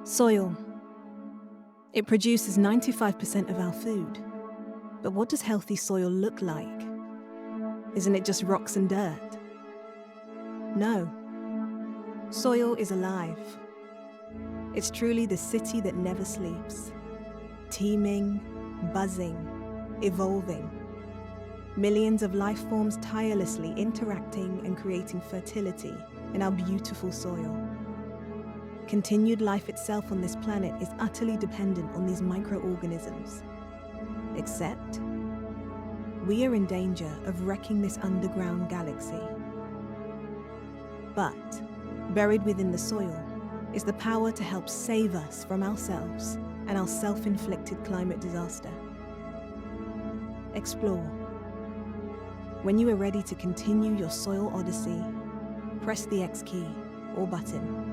Soil. It produces 95% of our food. But what does healthy soil look like? Isn't it just rocks and dirt? No. Soil is alive. It's truly the city that never sleeps. Teeming, buzzing, evolving. Millions of life forms tirelessly interacting and creating fertility in our beautiful soil. Continued life itself on this planet is utterly dependent on these microorganisms. Except, we are in danger of wrecking this underground galaxy. But, buried within the soil, is the power to help save us from ourselves and our self-inflicted climate disaster. Explore. When you are ready to continue your soil odyssey, press the X key or button.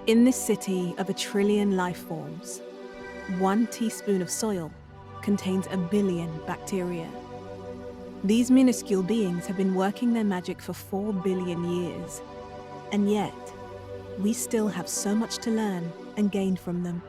In this city of 1 trillion life forms, 1 teaspoon of soil contains 1 billion bacteria. These minuscule beings have been working their magic for 4 billion years, and yet, we still have so much to learn and gain from them.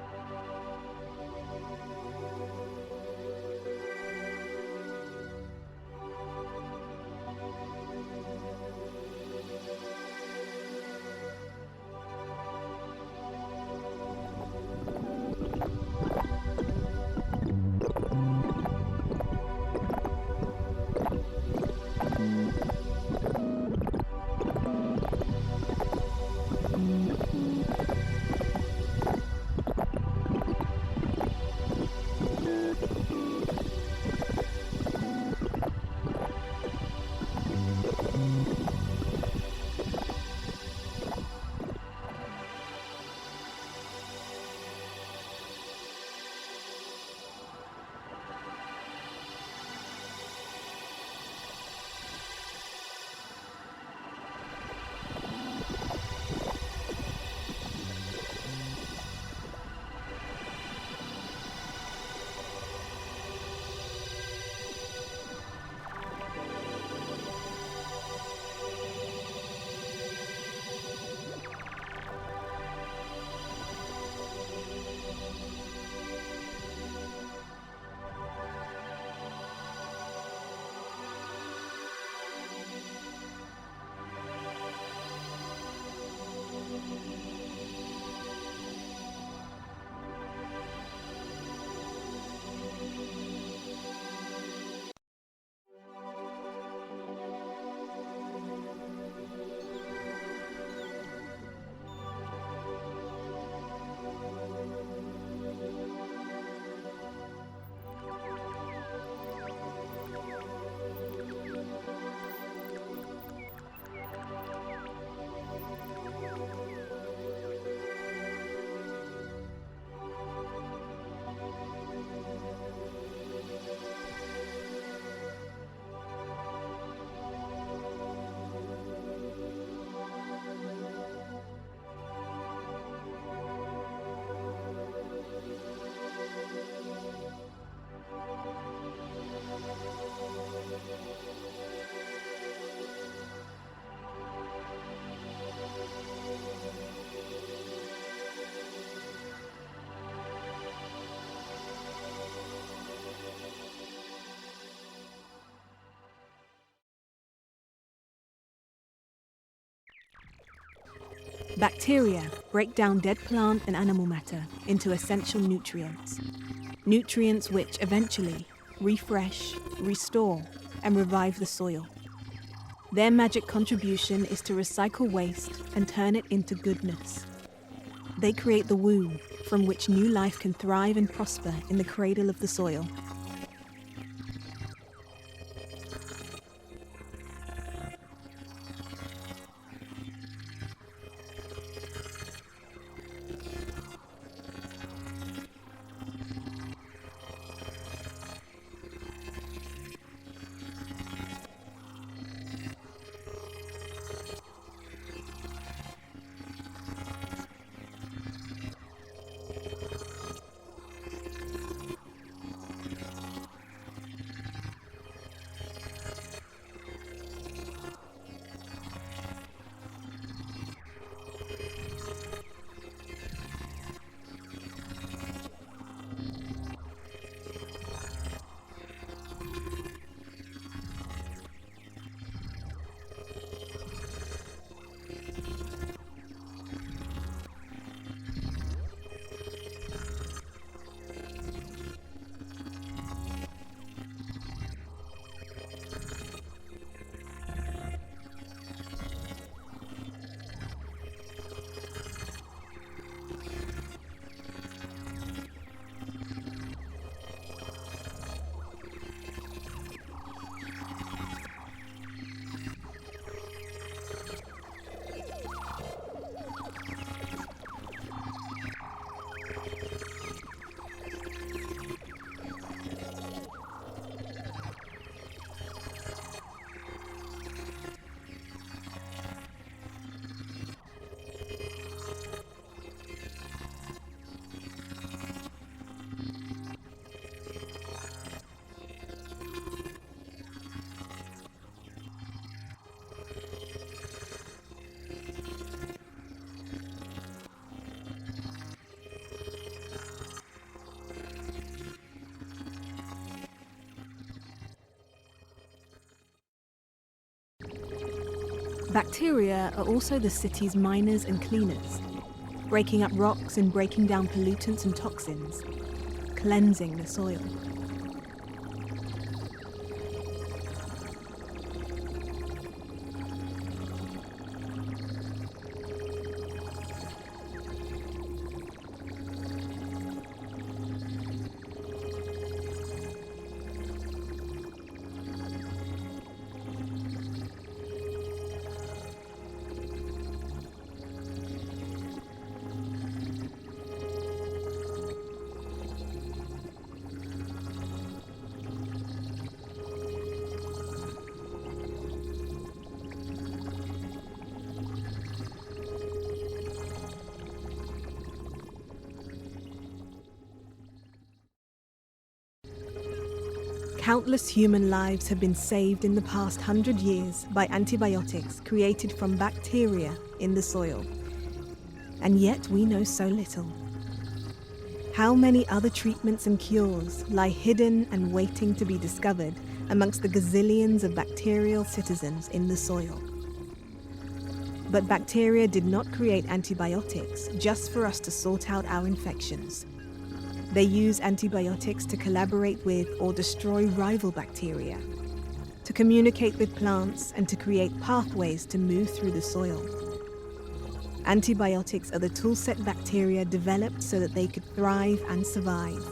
Bacteria break down dead plant and animal matter into essential nutrients. Nutrients which eventually refresh, restore, and revive the soil. Their magic contribution is to recycle waste and turn it into goodness. They create the womb from which new life can thrive and prosper in the cradle of the soil. Bacteria are also the city's miners and cleaners, breaking up rocks and breaking down pollutants and toxins, cleansing the soil. Countless human lives have been saved in the past 100 years by antibiotics created from bacteria in the soil. And yet we know so little. How many other treatments and cures lie hidden and waiting to be discovered amongst the gazillions of bacterial citizens in the soil? But bacteria did not create antibiotics just for us to sort out our infections. They use antibiotics to collaborate with or destroy rival bacteria, to communicate with plants, and to create pathways to move through the soil. Antibiotics are the toolset bacteria developed so that they could thrive and survive.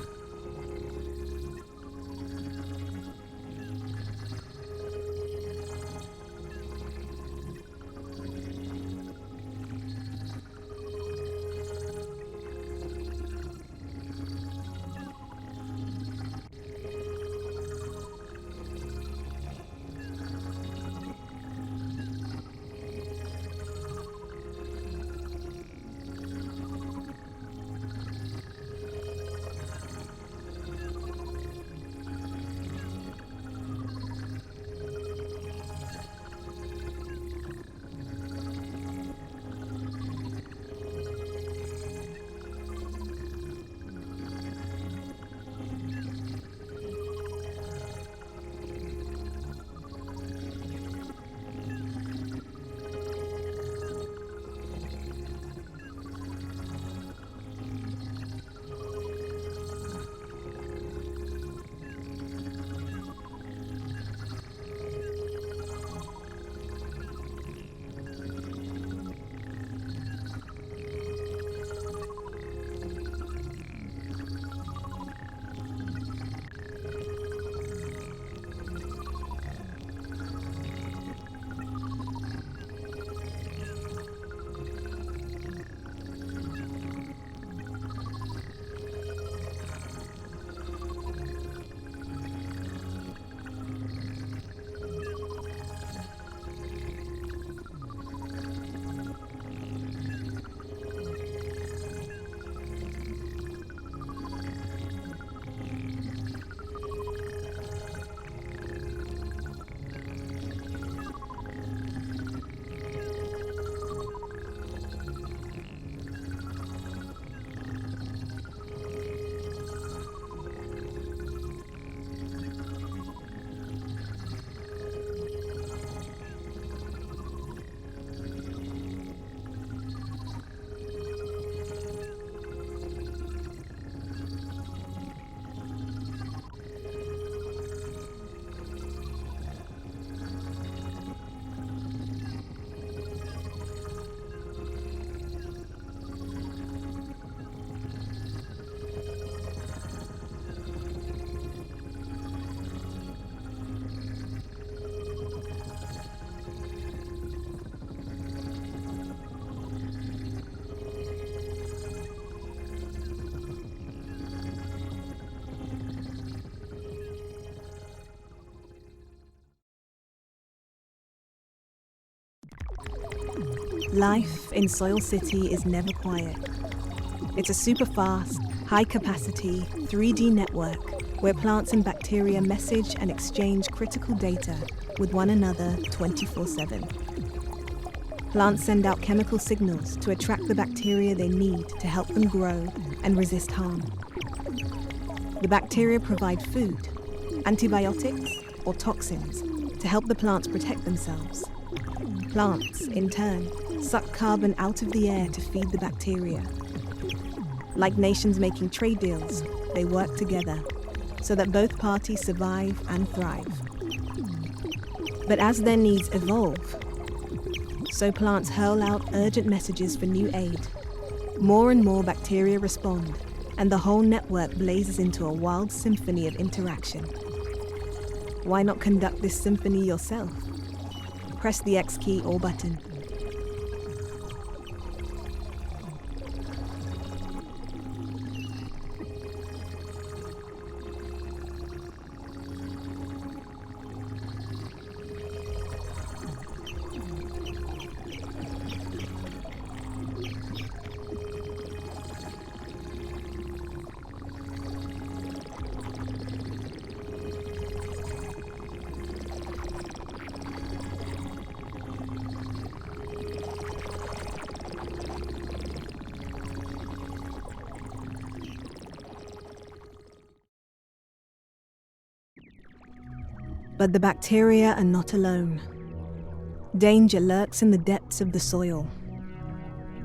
Life in Soil City is never quiet. It's a super fast, high-capacity 3D network where plants and bacteria message and exchange critical data with one another 24/7. Plants send out chemical signals to attract the bacteria they need to help them grow and resist harm. The bacteria provide food, antibiotics, or toxins to help the plants protect themselves. Plants, in turn, suck carbon out of the air to feed the bacteria. Like nations making trade deals, they work together so that both parties survive and thrive. But as their needs evolve, so plants hurl out urgent messages for new aid. More and more bacteria respond, and the whole network blazes into a wild symphony of interaction. Why not conduct this symphony yourself? Press the X key or button. But the bacteria are not alone. Danger lurks in the depths of the soil.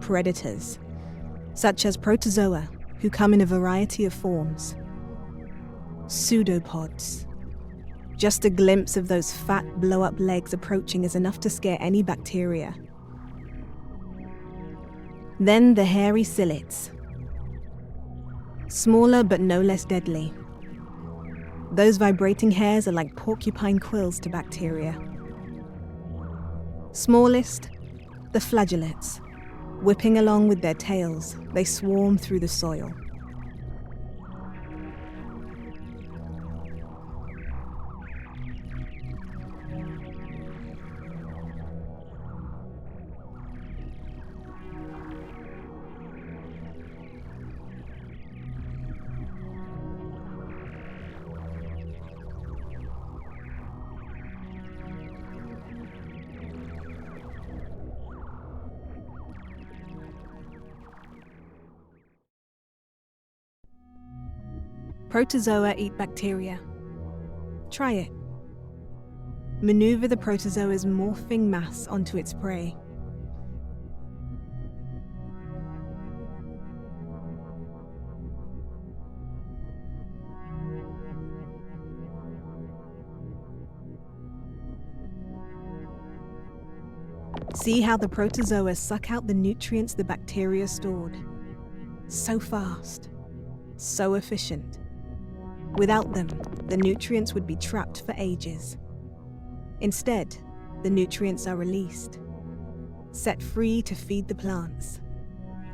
Predators, such as protozoa, who come in a variety of forms. Pseudopods. Just a glimpse of those fat blow-up legs approaching is enough to scare any bacteria. Then the hairy psyllids. Smaller but no less deadly. Those vibrating hairs are like porcupine quills to bacteria. Smallest, the flagellates. Whipping along with their tails, they swarm through the soil. Protozoa eat bacteria. Try it. Maneuver the protozoa's morphing mass onto its prey. See how the protozoa suck out the nutrients the bacteria stored. So fast, so efficient. Without them, the nutrients would be trapped for ages. Instead, the nutrients are released, set free to feed the plants,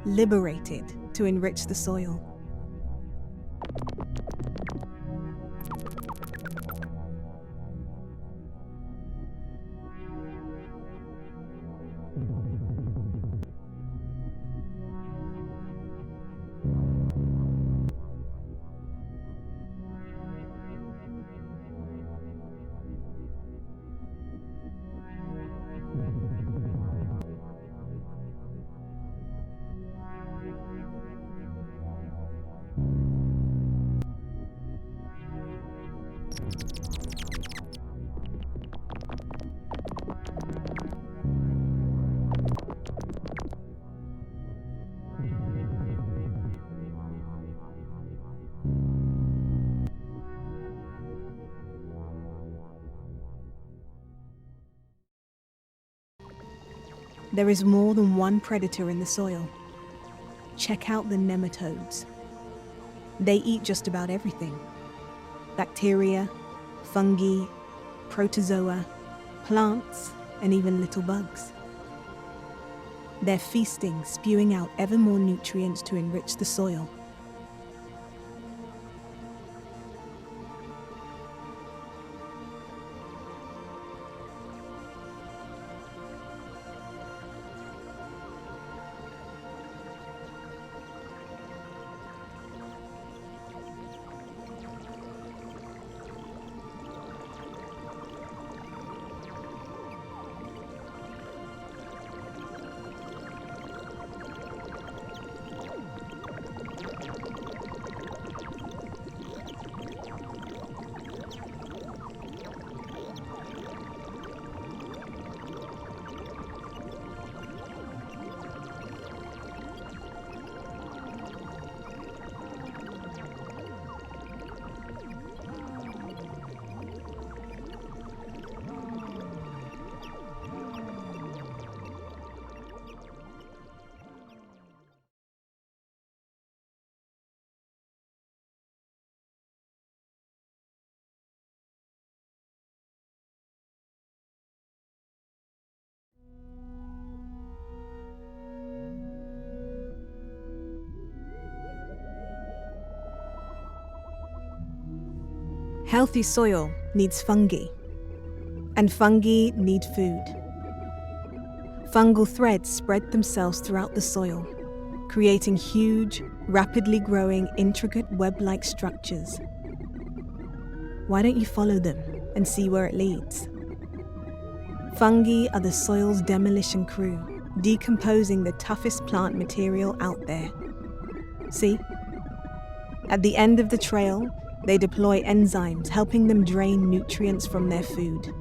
liberated to enrich the soil. There is more than one predator in the soil. Check out the nematodes. They eat just about everything. Bacteria, fungi, protozoa, plants, and even little bugs. They're feasting, spewing out ever more nutrients to enrich the soil. Healthy soil needs fungi, and fungi need food. Fungal threads spread themselves throughout the soil, creating huge, rapidly growing, intricate web-like structures. Why don't you follow them and see where it leads? Fungi are the soil's demolition crew, decomposing the toughest plant material out there. See? At the end of the trail, they deploy enzymes, helping them drain nutrients from their food.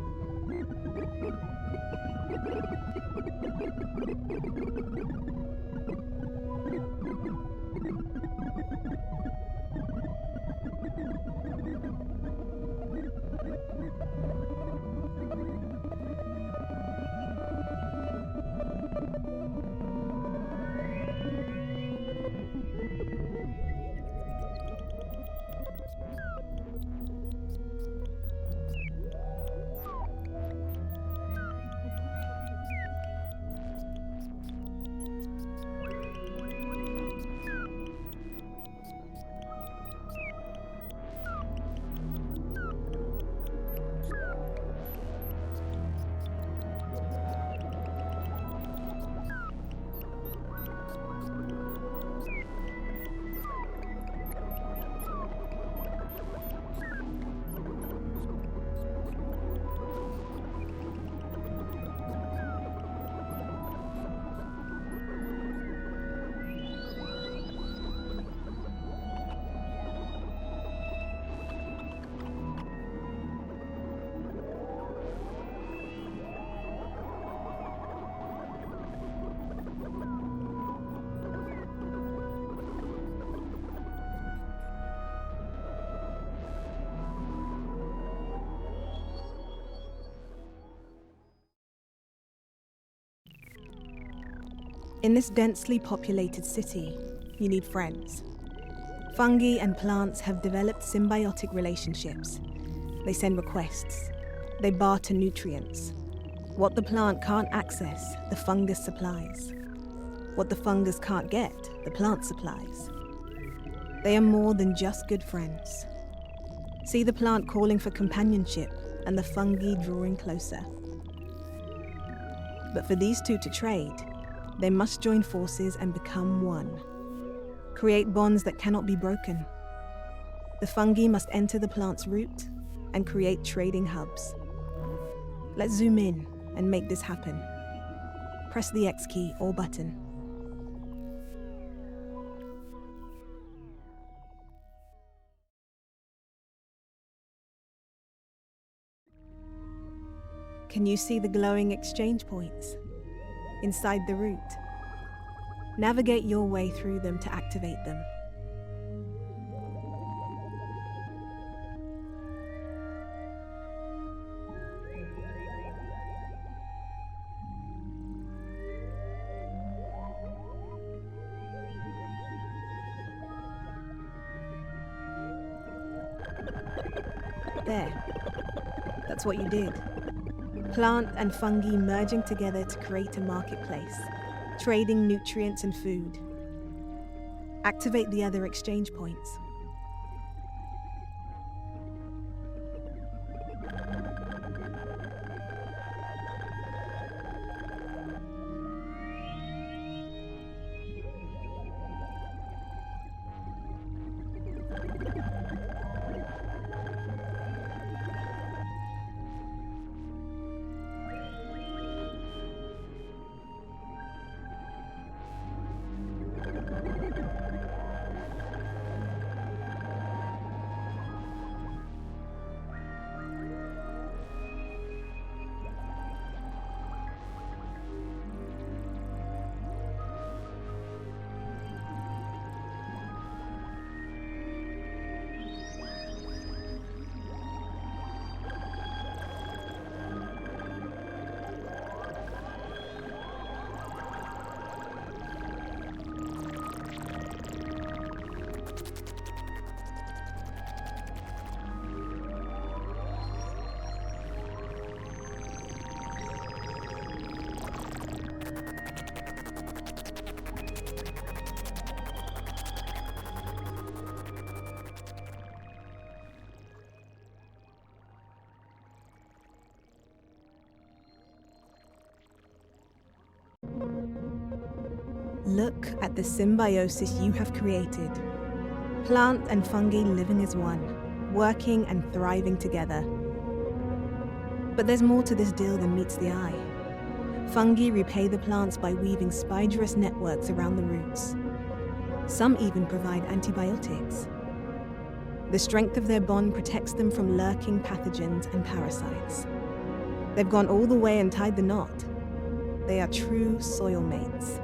In this densely populated city, you need friends. Fungi and plants have developed symbiotic relationships. They send requests. They barter nutrients. What the plant can't access, the fungus supplies. What the fungus can't get, the plant supplies. They are more than just good friends. See the plant calling for companionship and the fungi drawing closer. But for these two to trade, they must join forces and become one. Create bonds that cannot be broken. The fungi must enter the plant's root and create trading hubs. Let's zoom in and make this happen. Press the X key or button. Can you see the glowing exchange points inside the root? Navigate your way through them to activate them. There. That's what you did. Plant and fungi merging together to create a marketplace, trading nutrients and food. Activate the other exchange points. Look at the symbiosis you have created. Plant and fungi living as one, working and thriving together. But there's more to this deal than meets the eye. Fungi repay the plants by weaving spidrous networks around the roots. Some even provide antibiotics. The strength of their bond protects them from lurking pathogens and parasites. They've gone all the way and tied the knot. They are true soil mates.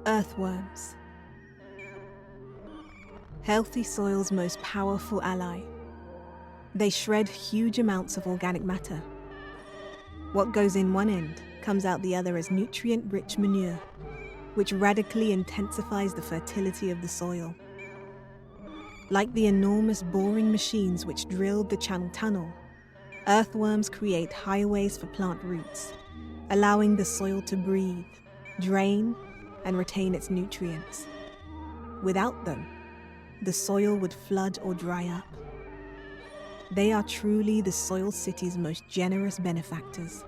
Earthworms. Healthy soil's most powerful ally. They shred huge amounts of organic matter. What goes in one end comes out the other as nutrient-rich manure, which radically intensifies the fertility of the soil. Like the enormous boring machines which drilled the Channel Tunnel, earthworms create highways for plant roots, allowing the soil to breathe, drain, and retain its nutrients. Without them, the soil would flood or dry up. They are truly the soil city's most generous benefactors.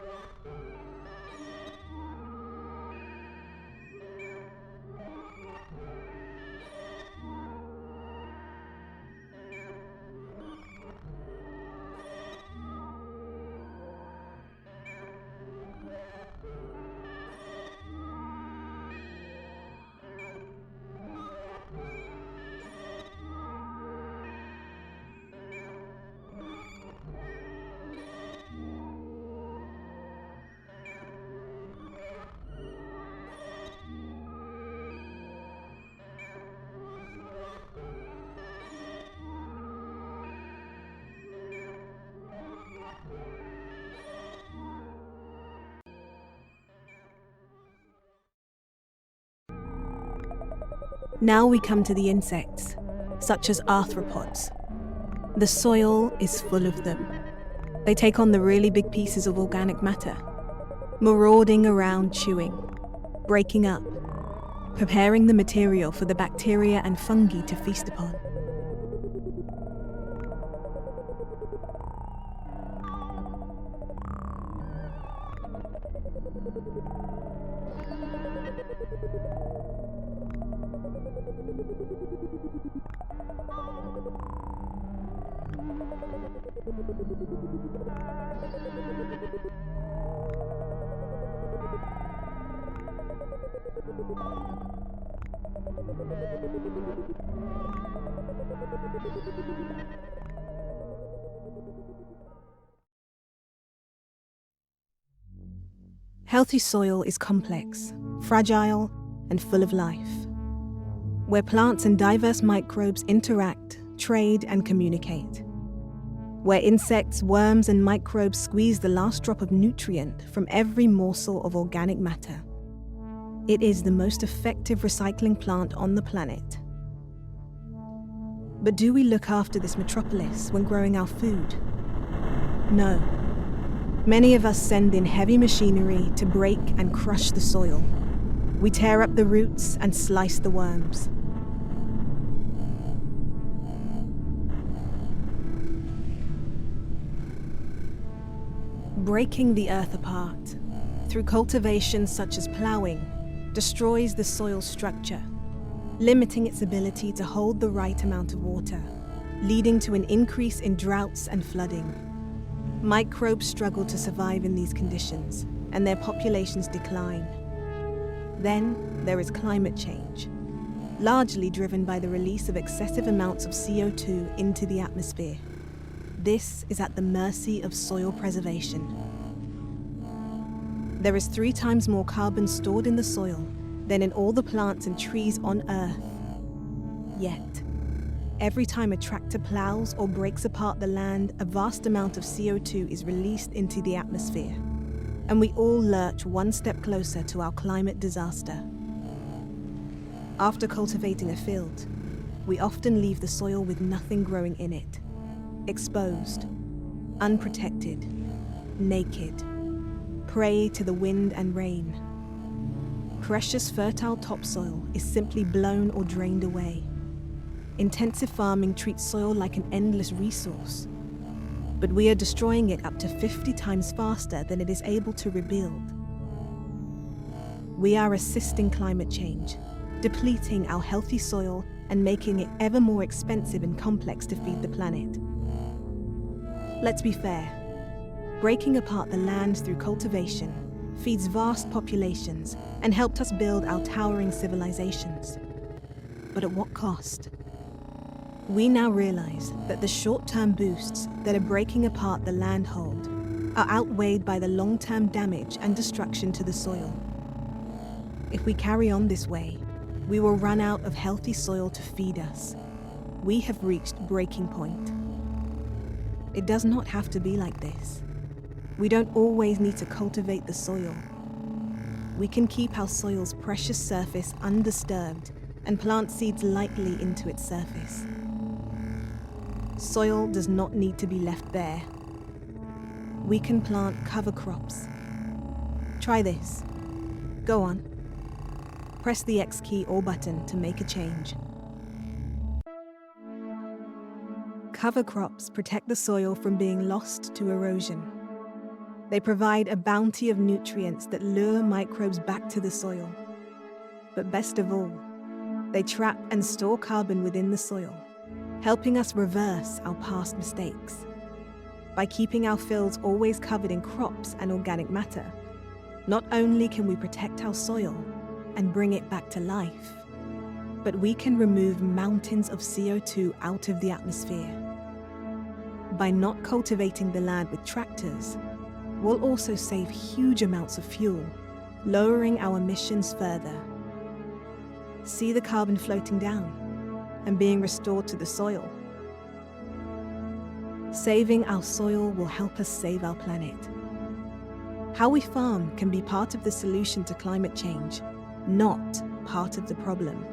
Now we come to the insects, such as arthropods. The soil is full of them. They take on the really big pieces of organic matter, marauding around chewing, breaking up, preparing the material for the bacteria and fungi to feast upon. Healthy soil is complex, fragile, and full of life, where plants and diverse microbes interact, trade, and communicate. Where insects, worms, and microbes squeeze the last drop of nutrient from every morsel of organic matter. It is the most effective recycling plant on the planet. But do we look after this metropolis when growing our food? No. Many of us send in heavy machinery to break and crush the soil. We tear up the roots and slice the worms. Breaking the earth apart, through cultivation such as ploughing, destroys the soil's structure, limiting its ability to hold the right amount of water, leading to an increase in droughts and flooding. Microbes struggle to survive in these conditions, and their populations decline. Then there is climate change, largely driven by the release of excessive amounts of CO2 into the atmosphere. This is at the mercy of soil preservation. There is 3 times more carbon stored in the soil than in all the plants and trees on Earth. Yet, every time a tractor plows or breaks apart the land, a vast amount of CO2 is released into the atmosphere, and we all lurch one step closer to our climate disaster. After cultivating a field, we often leave the soil with nothing growing in it, exposed, unprotected, naked, prey to the wind and rain. Precious fertile topsoil is simply blown or drained away. Intensive farming treats soil like an endless resource, but we are destroying it up to 50 times faster than it is able to rebuild. We are assisting climate change, depleting our healthy soil and making it ever more expensive and complex to feed the planet. Let's be fair. Breaking apart the land through cultivation feeds vast populations and helped us build our towering civilizations. But at what cost? We now realize that the short-term boosts that are breaking apart the land hold are outweighed by the long-term damage and destruction to the soil. If we carry on this way, we will run out of healthy soil to feed us. We have reached breaking point. It does not have to be like this. We don't always need to cultivate the soil. We can keep our soil's precious surface undisturbed and plant seeds lightly into its surface. Soil does not need to be left bare. We can plant cover crops. Try this. Go on. Press the X key or button to make a change. Cover crops protect the soil from being lost to erosion. They provide a bounty of nutrients that lure microbes back to the soil. But best of all, they trap and store carbon within the soil, helping us reverse our past mistakes. By keeping our fields always covered in crops and organic matter, not only can we protect our soil and bring it back to life, but we can remove mountains of CO2 out of the atmosphere. By not cultivating the land with tractors, we'll also save huge amounts of fuel, lowering our emissions further. See the carbon floating down and being restored to the soil. Saving our soil will help us save our planet. How we farm can be part of the solution to climate change, not part of the problem.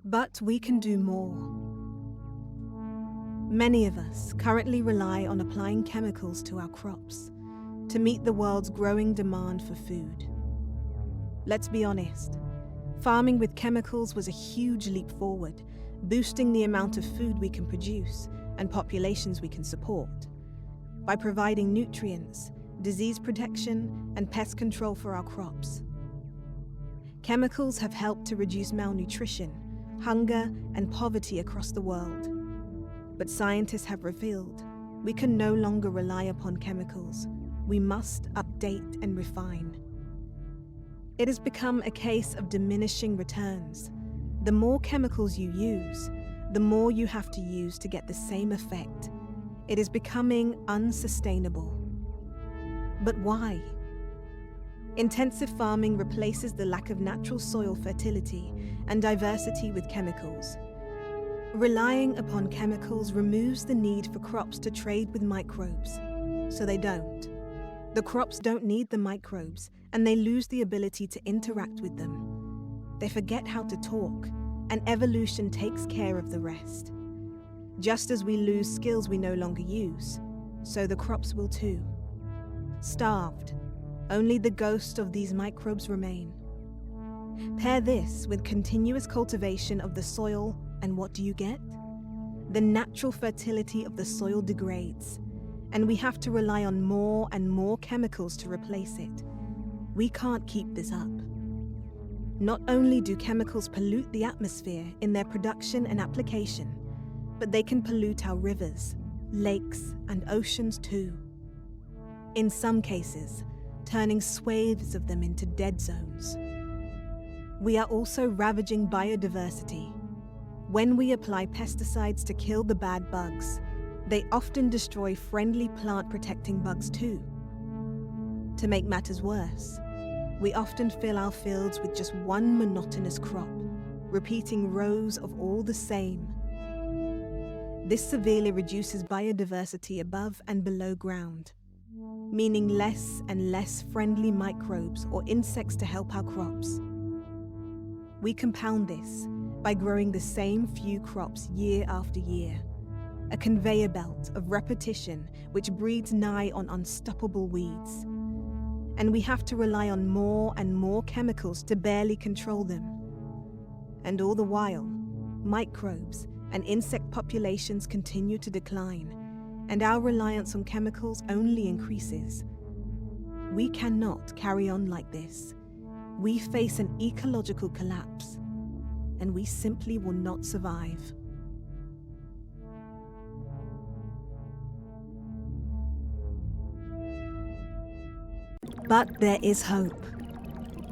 But we can do more. Many of us currently rely on applying chemicals to our crops to meet the world's growing demand for food. Let's be honest, farming with chemicals was a huge leap forward, boosting the amount of food we can produce and populations we can support. By providing nutrients, disease protection, and pest control for our crops. Chemicals have helped to reduce malnutrition, hunger, and poverty across the world. But scientists have revealed we can no longer rely upon chemicals. We must update and refine. It has become a case of diminishing returns. The more chemicals you use, the more you have to use to get the same effect. It is becoming unsustainable. But why? Intensive farming replaces the lack of natural soil fertility and diversity with chemicals. Relying upon chemicals removes the need for crops to trade with microbes, so they don't. The crops don't need the microbes, and they lose the ability to interact with them. They forget how to talk, and evolution takes care of the rest. Just as we lose skills we no longer use, so the crops will too. Starved, only the ghost of these microbes remain. Pair this with continuous cultivation of the soil, and what do you get? The natural fertility of the soil degrades, and we have to rely on more and more chemicals to replace it. We can't keep this up. Not only do chemicals pollute the atmosphere in their production and application, but they can pollute our rivers, lakes, and oceans too. In some cases, turning swathes of them into dead zones. We are also ravaging biodiversity. When we apply pesticides to kill the bad bugs, they often destroy friendly plant-protecting bugs too. To make matters worse, we often fill our fields with just one monotonous crop, repeating rows of all the same. This severely reduces biodiversity above and below ground, meaning less and less friendly microbes or insects to help our crops. We compound this by growing the same few crops year after year, a conveyor belt of repetition which breeds nigh on unstoppable weeds. And we have to rely on more and more chemicals to barely control them. And all the while, microbes and insect populations continue to decline, and our reliance on chemicals only increases. We cannot carry on like this. We face an ecological collapse, and we simply will not survive. But there is hope.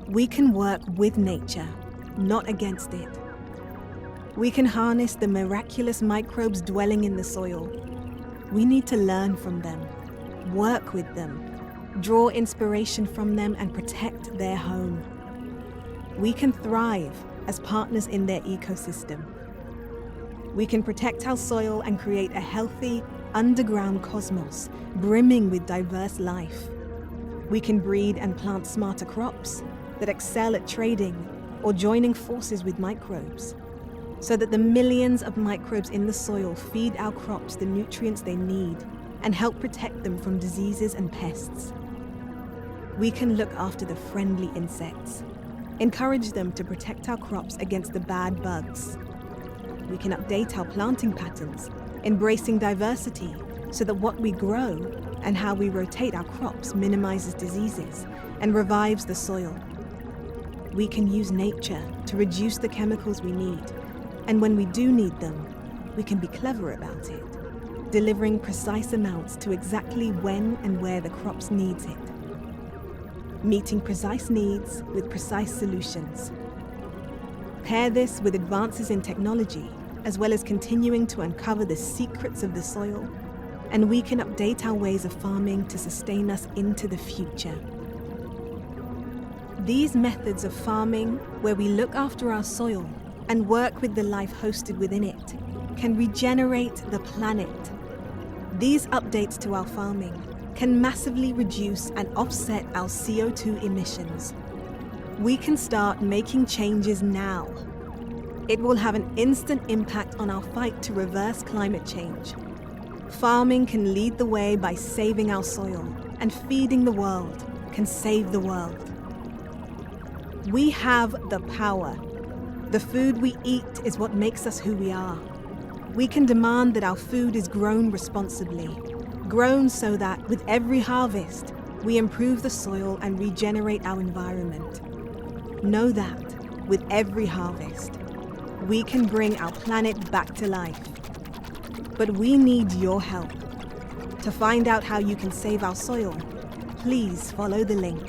We can work with nature, not against it. We can harness the miraculous microbes dwelling in the soil. We need to learn from them, work with them, draw inspiration from them, and protect their home. We can thrive as partners in their ecosystem. We can protect our soil and create a healthy, underground cosmos brimming with diverse life. We can breed and plant smarter crops that excel at trading or joining forces with microbes, so that the millions of microbes in the soil feed our crops the nutrients they need and help protect them from diseases and pests. We can look after the friendly insects, encourage them to protect our crops against the bad bugs. We can update our planting patterns, embracing diversity so that what we grow and how we rotate our crops minimizes diseases and revives the soil. We can use nature to reduce the chemicals we need, and when we do need them, we can be clever about it, delivering precise amounts to exactly when and where the crops needs it. Meeting precise needs with precise solutions. Pair this with advances in technology, as well as continuing to uncover the secrets of the soil, and we can update our ways of farming to sustain us into the future. These methods of farming, where we look after our soil and work with the life hosted within it, can regenerate the planet. These updates to our farming can massively reduce and offset our CO2 emissions. We can start making changes now. It will have an instant impact on our fight to reverse climate change. Farming can lead the way by saving our soil, and feeding the world can save the world. We have the power. The food we eat is what makes us who we are. We can demand that our food is grown responsibly, grown so that with every harvest, we improve the soil and regenerate our environment. Know that with every harvest, we can bring our planet back to life. But we need your help. To find out how you can save our soil, please follow the link.